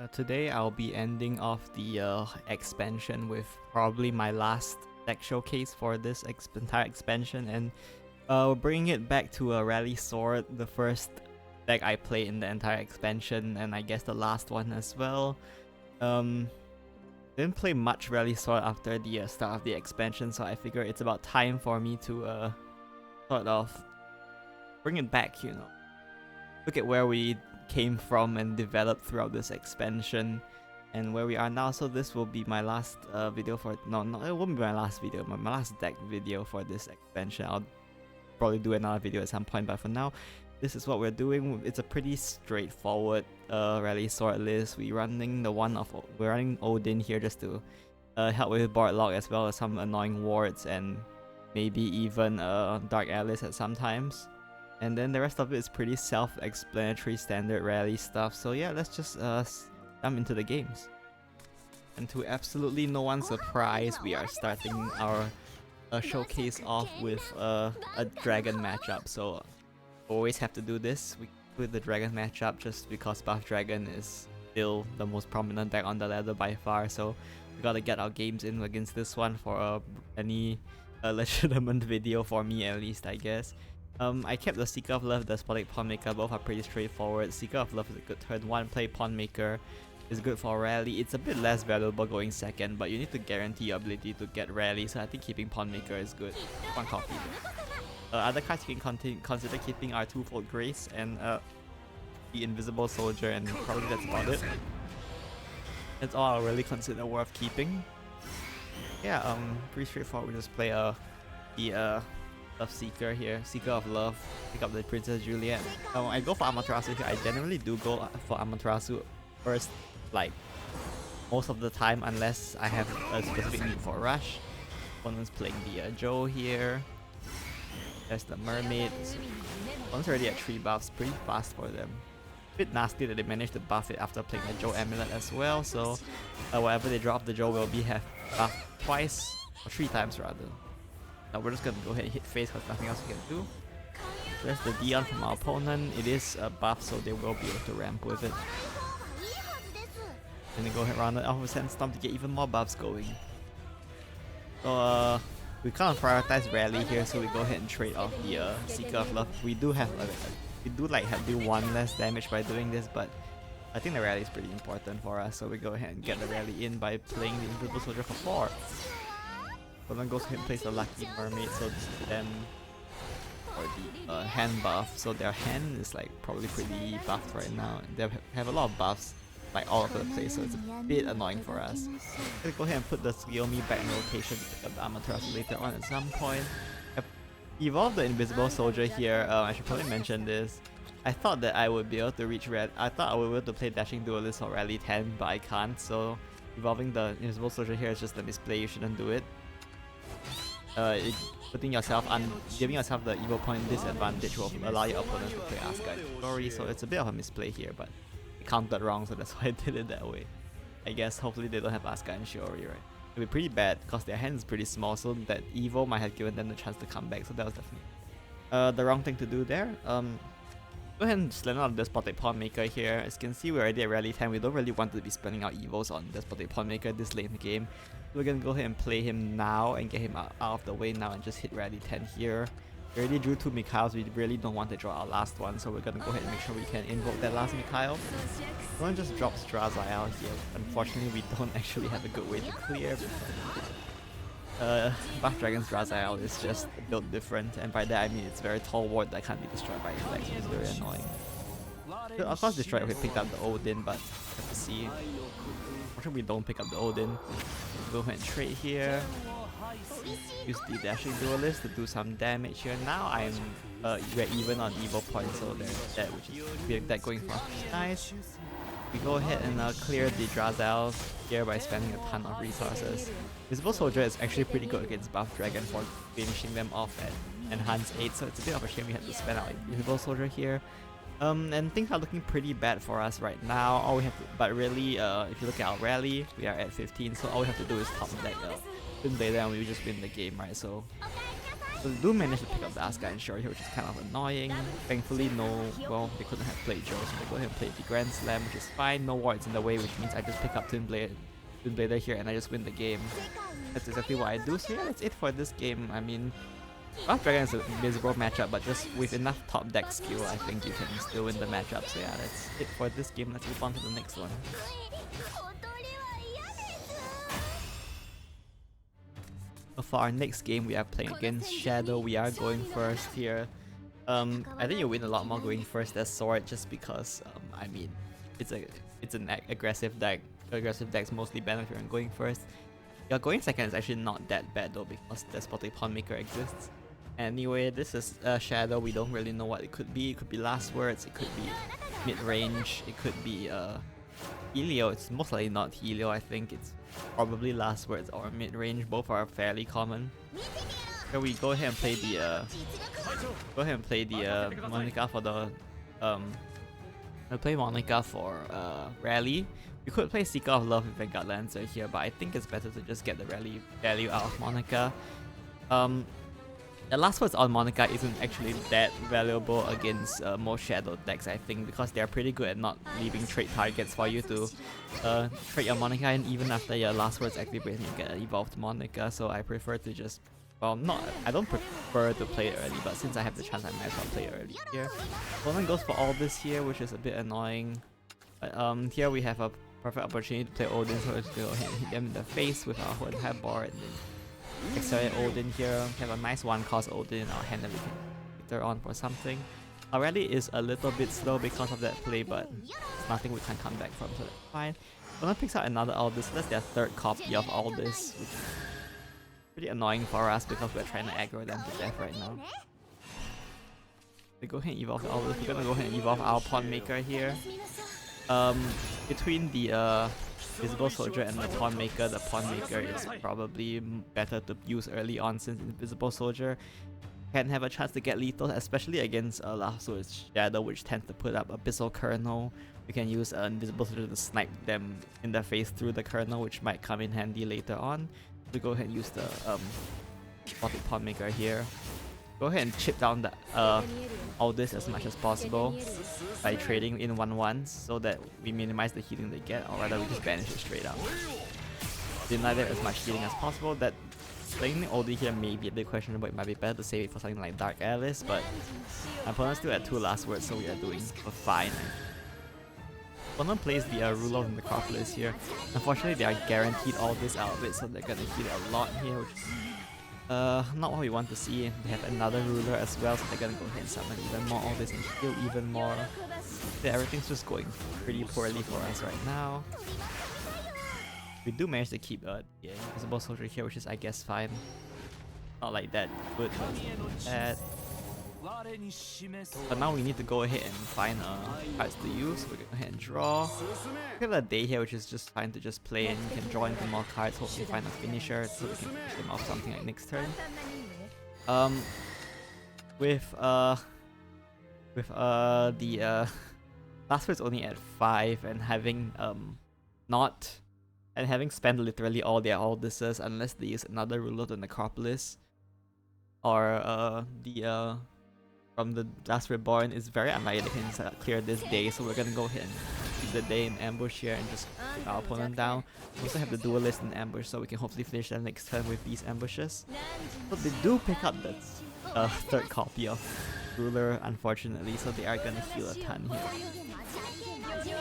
Today I'll be ending off the expansion with probably my last deck showcase for this entire expansion, and bringing it back to a Rally Sword, the first deck I played in the entire expansion, and I guess the last one as well. Didn't play much Rally Sword after the start of the expansion, so I figure it's about time for me to sort of bring it back, you know. Look at where we came from and developed throughout this expansion and where we are now. So this will be my last video for no it won't be my last video, my last deck video for this expansion. I'll probably do another video at some point, but for now this is what we're doing. It's a pretty straightforward Rally Sword list. We're running Odin here just to help with board lock, as well as some annoying wards and maybe even Dark Alice at some times. And then the rest of it is pretty self-explanatory standard rally stuff. So yeah, let's just jump into the games. And to absolutely no one's surprise, we are starting our showcase off with a dragon matchup. So always have to do this with the dragon matchup just because buff dragon is still the most prominent deck on the ladder by far. So we gotta get our games in against this one for any legitimate video, for me at least, I guess. I kept the Seeker of Love, the Despotic Pawnmaker, both are pretty straightforward. Seeker of Love is a good turn 1 play, Pawnmaker is good for rally. It's a bit less valuable going second, but you need to guarantee your ability to get rally, so I think keeping Pawnmaker is good. One copy. Other cards you can consider keeping are Twofold Grace and the Invisible Soldier, and probably that's about it. That's all I'll really consider worth keeping. Yeah, pretty straightforward. We just play the Love Seeker here, Seeker of Love, pick up the Princess Juliet. I go for Amaterasu here. I generally do go for Amaterasu first, like most of the time, unless I have a specific need for rush. Opponent's playing the Joe here. There's the Mermaid. One's already at 3 buffs, pretty fast for them. A bit nasty that they managed to buff it after playing the Joe Amulet as well, so whatever they drop, the Joe will be have buffed twice, or 3 times rather. Now we're just gonna go ahead and hit face because nothing else we can do. There's the Dion from our opponent. It is a buff, so they will be able to ramp with it. And then go ahead and round it off with Sandstorm to get even more buffs going. So we kind of prioritize rally here, so we go ahead and trade off the Seeker of Love. We do have do 1 less damage by doing this, but I think the rally is pretty important for us, so we go ahead and get the rally in by playing the Invisible Soldier for 4. So then goes ahead and plays the Lucky Mermaid, so then for the hand buff. So their hand is like probably pretty buffed right now. They have a lot of buffs like all over the place, so it's a bit annoying for us. Let's go ahead and put the Tsukiyomi back in rotation to pick up the Amaterasu later on at some point. I've evolved the Invisible Soldier here. I should probably mention this. I thought that I would be able to reach red. I thought I would be able to play Dashing Duelist or Rally 10, but I can't. So evolving the Invisible Soldier here is just a misplay. You shouldn't do it. Putting yourself giving yourself the evil point disadvantage will allow your opponents to play Asuka and Shiori, so it's a bit of a misplay here, but it counted wrong, so that's why I did it that way. I guess hopefully they don't have Asuka and Shiori, right? It'll be pretty bad because their hand is pretty small, so that evil might have given them the chance to come back, so that was definitely the wrong thing to do there. Go ahead and slam out the Despotic Pawnmaker here. As you can see, we're already at Rally 10. We don't really want to be spending our evils on Despotic Pawnmaker this late in the game. We're gonna go ahead and play him now and get him out of the way now and just hit Rally 10 here. We already drew 2 Mikhails. We really don't want to draw our last one, so we're gonna go ahead and make sure we can invoke that last Mikhail. One just drops Drazael here. Unfortunately, we don't actually have a good way to clear. Buff Dragon's Drazael is just built different, and by that I mean it's a very tall ward that can't be destroyed by Flex, which is very annoying. So of course destroy if we picked up the Odin, but have to see. Unfortunately we don't pick up the Odin. Go ahead and trade here. Use the Dashing Duelist to do some damage here. Now we're even on evil points, so there's that, which is that going for us, which is nice. We go ahead and clear the Drazael here by spending a ton of resources. Visible Soldier is actually pretty good against Buff Dragon for finishing them off at Enhance 8, so it's a bit of a shame we had to spend out Visible Soldier here. And things are looking pretty bad for us right now. All we have to, but really, if you look at our rally, we are at 15, so all we have to do is top deck Twin Blader and we just win the game, right? So So they do manage to pick up the Asuka and Shori here, which is kind of annoying. Thankfully, well, they couldn't have played Joe, so they go ahead and play the Grand Slam, which is fine. No wards in the way, which means I just pick up Twin Blader here and I just win the game. That's exactly what I do. So yeah, that's it for this game. I mean, Buff Dragon is a miserable matchup, but just with enough top deck skill, I think you can still win the matchup. So yeah, that's it for this game. Let's move on to the next one. So for our next game, we are playing against Shadow. We are going first here. I think you win a lot more going first as Sword, just because I mean, it's an aggressive deck. Aggressive decks mostly benefit from going first. Your going second is actually not that bad though, because the Spotted Pawnmaker exists. Anyway, this is Shadow. We don't really know what it could be. It could be Last Words, it could be mid-range, it could be Helio. It's most likely not Helio. I think it's probably Last Words or mid-range. Both are fairly common. So we go ahead and play the Monica for the we'll play Monica for Rally. You could play Seeker of Love with Vanguard Lancer here, but I think it's better to just get the rally value out of Monica. The Last Words on Monica isn't actually that valuable against most Shadow decks, I think, because they're pretty good at not leaving trade targets for you to trade your Monica, and even after your Last Words activate, you get an evolved Monica. So I prefer to just, well, I don't prefer to play it early, but since I have the chance, I might as well play it early here. Opponent goes for all this here, which is a bit annoying. But here we have a perfect opportunity to play Odin, so let's go ahead and hit them in the face with our whole entire board, and then accelerate Odin here. Have a nice one-cost Odin in our hand that we can later on for something. Our rally is a little bit slow because of that play, but it's nothing we can come back from, so that's fine. Opponent picks out another Aldous, so that's their third copy of Aldous, which is pretty annoying for us because we're trying to aggro them to death right now. They go ahead and evolve the Aldous. We're gonna go ahead and evolve our Pawnmaker here. Between the Invisible Soldier and the Pawnmaker is probably better to use early on, since Invisible Soldier can have a chance to get lethal, especially against Last Words Shadow, which tends to put up Abyssal Kernel. We can use Invisible Soldier to snipe them in the face through the Kernel, which might come in handy later on. We go ahead and use the Spotted Pawnmaker here. Go ahead and chip down the all this as much as possible by trading in 1/1s, so that we minimize the healing they get, or rather we just banish it straight out. Deny them as much healing as possible. That playing Oldie here may be a bit questionable. It might be better to save it for something like Dark Alice, but my opponent still at 2 Last Words, so we are doing fine. Opponent plays the Ruler of the Necropolis here. Unfortunately, they are guaranteed all this out of it, so they're gonna heal a lot here, which is not what we want to see. They have another ruler as well, so they're gonna go ahead and summon even more all this and heal even more. Yeah, everything's just going pretty poorly for us right now. We do manage to keep the Invisible Soldier here, which is, I guess, fine. Not like that good, but bad. But now we need to go ahead and find cards to use. We're gonna go ahead and draw. We have a day here, which is just fine to just play, and you can draw into more cards, hopefully find a finisher so we can finish them off something like next turn. With the Last Words only at 5, and having having spent literally all their Alduses, unless they use another Ruler of the Necropolis or from the Last Reborn, is very unlikely they can clear this day, so we're gonna go ahead and keep the day in ambush here and just put our opponent down. We also have the Duelist in ambush, so we can hopefully finish them next turn with these ambushes. But they do pick up the third copy of Ruler, unfortunately, so they are gonna heal a ton here.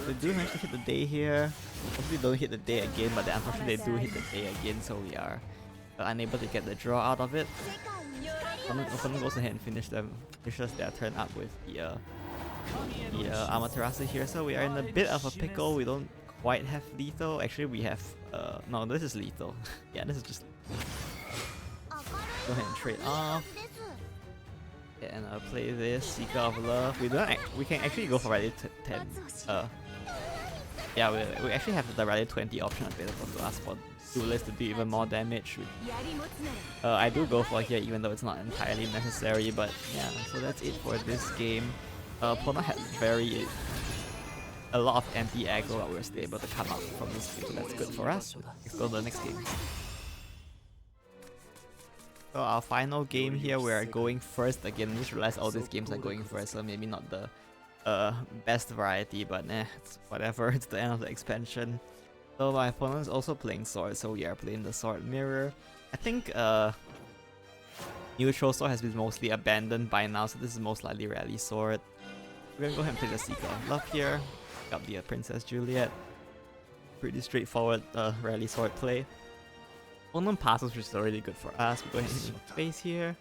They do manage to hit the day here. Hopefully don't hit the day again, but unfortunately they do hit the day again, so we are unable to get the draw out of it. Opponent goes ahead and finishes their turn up with the Amaterasu here, so we are in a bit of a pickle. We don't quite have lethal. Actually, we have no, this is lethal. Yeah, this is just lethal. Go ahead and trade off. Yeah, and play this Seeker of Love. We can actually go for Rally 10. Yeah, we actually have the Rally 20 option available to us for Duelist to do even more damage. I do go for here even though it's not entirely necessary, but yeah, so that's it for this game. Opponent had very a lot of anti-aggro that we're still able to come out from this game, so that's good for us. Let's go to the next game. So our final game here, we're going first again. I just realized all these games are going first, so maybe not the best variety, but it's whatever. It's the end of the expansion. So my opponent is also playing sword, so we are playing the sword mirror. I think neutral sword has been mostly abandoned by now, so this is most likely rally sword. We're gonna go ahead and play the Seeker of Love here. Pick up the Princess Juliet. Pretty straightforward rally sword play. Opponent passes, which is already good for us. We go ahead and hit the face here.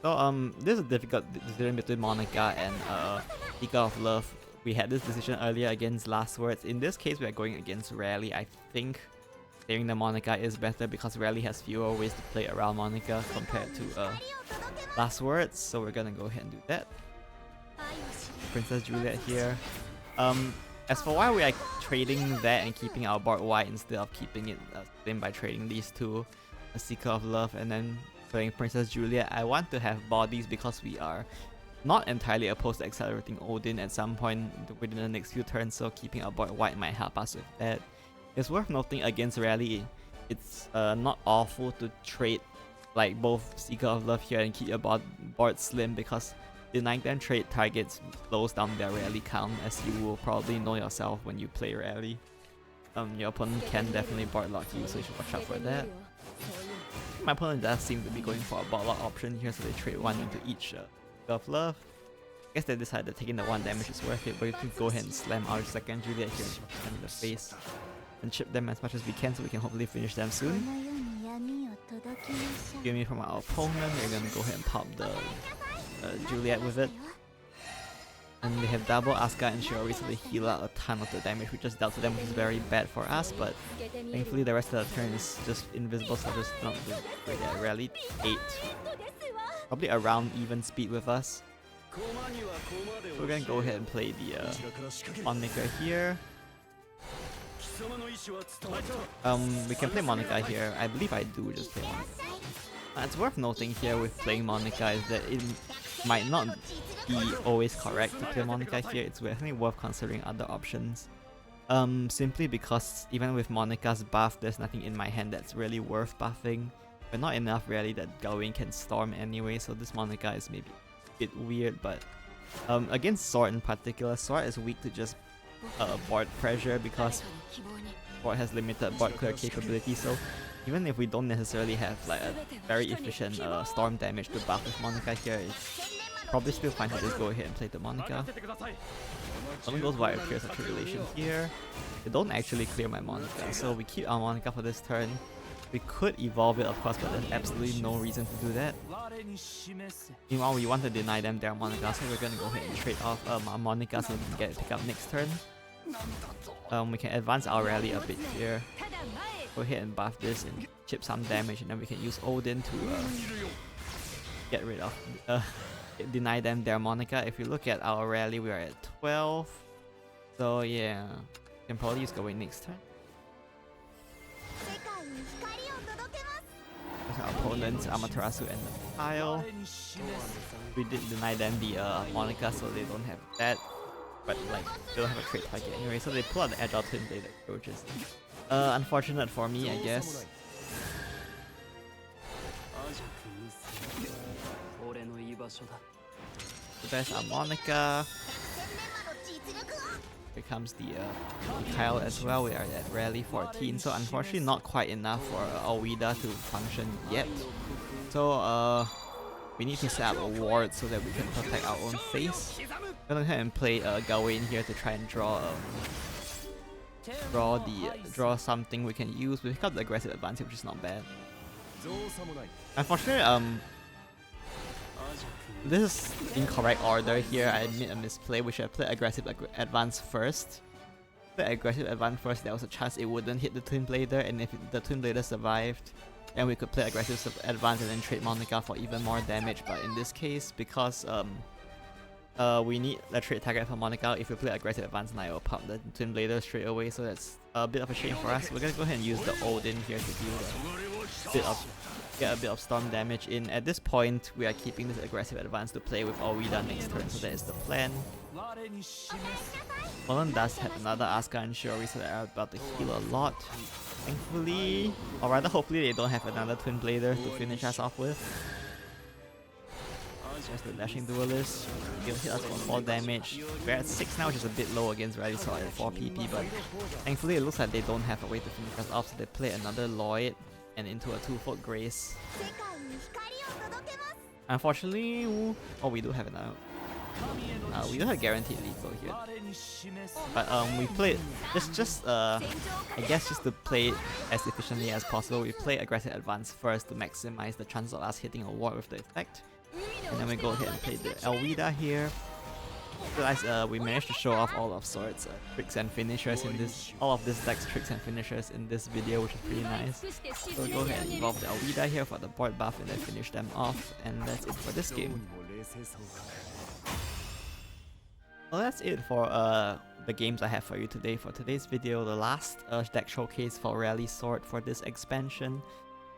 So this is a difficult decision between Monica and Seeker of Love. We had this decision earlier against Last Words. In this case, we are going against Rally. I think clearing the Monica is better because Rally has fewer ways to play around Monica compared to Last Words. So we're gonna go ahead and do that. Princess Juliet here. As for why we are trading that and keeping our board wide instead of keeping it slim by trading these two, a Seeker of Love and then playing Princess Juliet, I want to have bodies because we are not entirely opposed to accelerating Odin at some point within the next few turns, so keeping our board wide might help us with that. It's worth noting against Rally, it's not awful to trade like both Seeker of Love here and keep your board slim, because denying them trade targets slows down their rally count, as you will probably know yourself when you play rally. Your opponent can definitely board lock you, so you should watch out for that. My opponent does seem to be going for a board lock option here, so they trade one into each of Love. I guess they decided that taking the 1 damage is worth it, but we can go ahead and slam our second Juliet here and in the face and chip them as much as we can, so we can hopefully finish them soon. Give me from our opponent, we're gonna go ahead and pop the Juliet with it. And they have double Asuka and Shiori, so they heal out a ton of the damage we just dealt to them, which is very bad for us, but thankfully the rest of the turn is just invisible, so just not good. Yeah, rally 8. Probably around even speed with us. So we're gonna go ahead and play the Monica here. We can play Monica here. I believe I do just play Monica. It's worth noting here with playing Monica is that it might not be always correct to play Monica here. It's definitely worth considering other options. Simply because even with Monica's buff, there's nothing in my hand that's really worth buffing. But not enough really that Gawain can storm anyway, so this Monica is maybe a bit weird, but against Sword in particular, Sword is weak to just board pressure because Sword has limited board clear capability, so even if we don't necessarily have like a very efficient storm damage to buff with Monica here, it's probably still fine to just go ahead and play the Monica. Someone goes via Pierce of Tribulation here. They don't actually clear my Monica, so we keep our Monica for this turn. We could evolve it, of course, but there's absolutely no reason to do that. Meanwhile, we want to deny them their Monica, so we're gonna go ahead and trade off our Monica so we can get it pick up next turn. We can advance our rally a bit here. Go ahead and buff this and chip some damage, and then we can use Odin to get rid of, deny them their Monica. If you look at our rally, we are at 12. So yeah, we can probably use Gawain next turn. Our opponents, Amaterasu and the Pile. We did deny them the Monica, so they don't have that. But like, they don't have a trade target anyway, so they pull out the Agile Twin Blade approaches. Unfortunate for me, I guess. So there's our Monica. Here comes the Kyle as well. We are at rally 14, so unfortunately not quite enough for Alwida to function yet. So we need to set up a ward so that we can protect our own face. I'm gonna go ahead and play Gawain here to try and draw something we can use. We pick up the aggressive advantage, which is not bad. Unfortunately, this is incorrect order here. I admit a misplay. We should have played aggressive advance first. Play aggressive advance first, there was a chance it wouldn't hit the Twin Blader, and if the Twin Blader survived, then we could play aggressive advance and then trade Monica for even more damage. But in this case, because we need the trade target for Monica, if we play aggressive advance, now it will pop the Twin Blader straight away, so that's a bit of a shame for us. We're gonna go ahead and use the Odin here to deal get a bit of storm damage in. At this point, we are keeping this aggressive advance to play with Alwida next turn, so that is the plan. Poland does have another Asuka and Shiori, so they're about to heal a lot. Thankfully, or rather hopefully they don't have another Twin Blader to finish us off with. Just the dashing duelist. He'll hit us for 4 damage. We're at 6 now, which is a bit low against Rally Sword at 4 PP, but thankfully it looks like they don't have a way to finish us off, so they play another Lloyd and into a 2-foot Grace. Unfortunately, oh, we do have another. We do have guaranteed lethal here. But we played I guess just to play it as efficiently as possible, we play aggressive advance first to maximize the chance of us hitting a ward with the effect. And then we go ahead and play the Elwida here. Realize we managed to show off all of Sword's tricks and finishers in this, all of this deck's tricks and finishers in this video, which is pretty nice. So we go ahead and evolve the Elwida here for the board buff and then finish them off, and that's it for this game. Well, that's it for the games I have for you today. For today's video, the last deck showcase for Rally Sword for this expansion.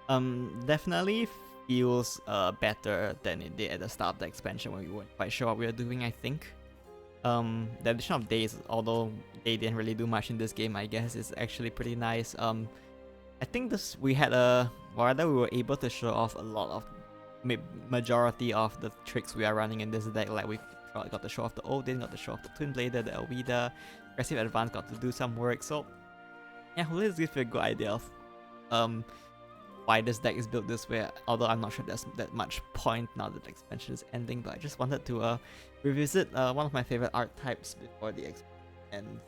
Definitely feels better than it did at the start of the expansion when we weren't quite sure what we were doing, I think. The addition of days, although they didn't really do much in this game, I guess is actually pretty nice. I think we were able to show off a lot of majority of the tricks we are running in this deck. Like we got to show off the Odin, got to show off the Twin Blader, the Elwida, aggressive advance got to do some work. So yeah, hopefully this gives you a good idea of why this deck is built this way, although I'm not sure there's that much point now that the expansion is ending, but I just wanted to revisit one of my favorite archetypes before the expansion. And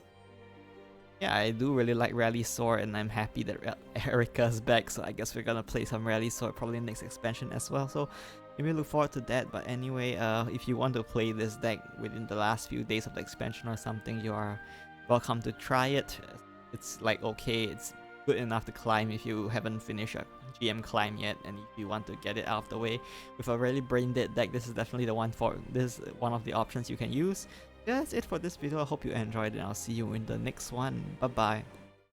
yeah, I do really like Rally Sword, and I'm happy that Erica's back, so I guess we're gonna play some Rally Sword probably next expansion as well, so maybe look forward to that. But anyway, if you want to play this deck within the last few days of the expansion or something, you are welcome to try it. It's like, okay, it's good enough to climb if you haven't finished a GM climb yet, and if you want to get it out of the way with a really brain dead deck, this is definitely the one for this. One of the options you can use. Yeah, that's it for this video. I hope you enjoyed it, and I'll see you in the next one. Bye bye.